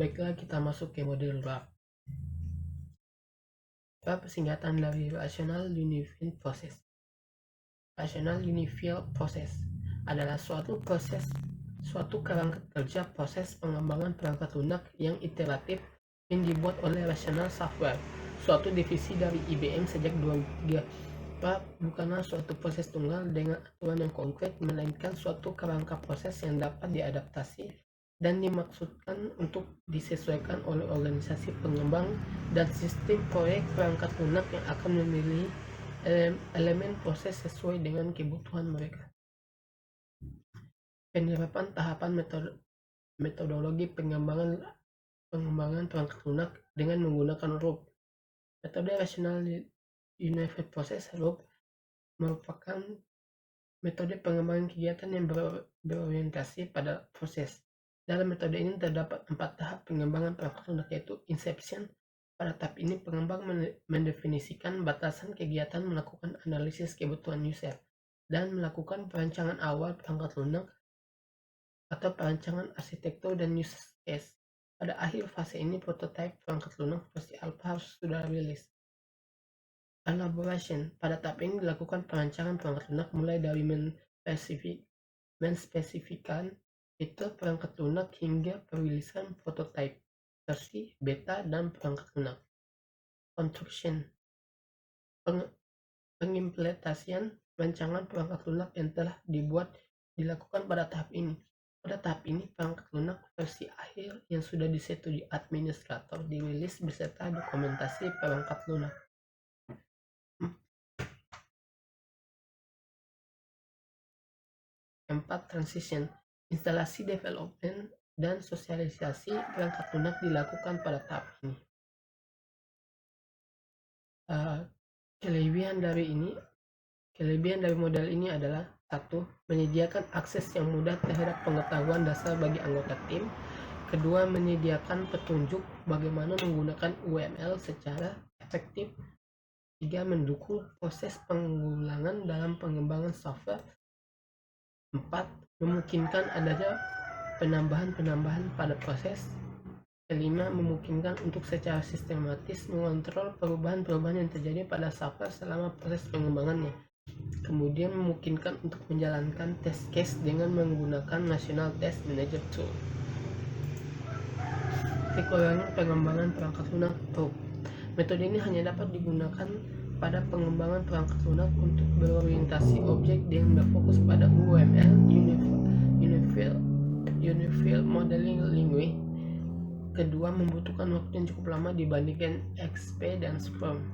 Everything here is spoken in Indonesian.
Baiklah, kita masuk ke model RAP. RAP singkatan dari Rational Unified Process. Rational Unified Process adalah suatu kerangka kerja proses pengembangan perangkat lunak yang iteratif yang dibuat oleh Rational Software, suatu divisi dari IBM sejak 2003. RAP bukanlah suatu proses tunggal dengan aturan yang konkret, melainkan suatu kerangka proses yang dapat diadaptasi dan dimaksudkan untuk disesuaikan oleh organisasi pengembang dan sistem proyek perangkat lunak yang akan memilih elemen proses sesuai dengan kebutuhan mereka. Penerapan tahapan metodologi pengembangan perangkat lunak dengan menggunakan RUP. Metode Rational Unified Process RUP merupakan metode pengembangan kegiatan yang berorientasi pada proses. Dalam metode ini terdapat 4 tahap pengembangan perangkat lunak, yaitu Inception. Pada tahap ini pengembang mendefinisikan batasan kegiatan, melakukan analisis kebutuhan user, dan melakukan perancangan awal perangkat lunak atau perancangan arsitektur dan use case. Pada akhir fase ini, prototipe perangkat lunak versi alpha harus sudah rilis. Elaboration. Pada tahap ini dilakukan perancangan perangkat lunak mulai dari menspesifikkan fitur perangkat lunak hingga perilisan prototipe, versi beta, dan perangkat lunak. Construction. Pengimplementasian rancangan perangkat lunak yang telah dilakukan pada tahap ini. Pada tahap ini, perangkat lunak versi akhir yang sudah disetujui administrator dirilis beserta dokumentasi perangkat lunak. 4. Transition. Instalasi, development, dan sosialisasi perangkat lunak dilakukan pada tahap ini. Kelebihan dari model ini adalah: 1. Menyediakan akses yang mudah terhadap pengetahuan dasar bagi anggota tim. 2. Menyediakan petunjuk bagaimana menggunakan UML secara efektif. 3. Mendukung proses pengulangan dalam pengembangan software. 4. Memungkinkan adanya penambahan pada proses. 5. Memungkinkan untuk secara sistematis mengontrol perubahan-perubahan yang terjadi pada software selama proses pengembangannya. Kemudian memungkinkan untuk menjalankan test case dengan menggunakan National Test Manager Tool. Kekurangan pengembangan perangkat lunak RUP. Metode ini hanya dapat digunakan pada pengembangan perangkat lunak untuk berorientasi objek yang berfokus pada UML Unified Modeling Language. Kedua, membutuhkan waktu yang cukup lama dibandingkan XP dan Sperm.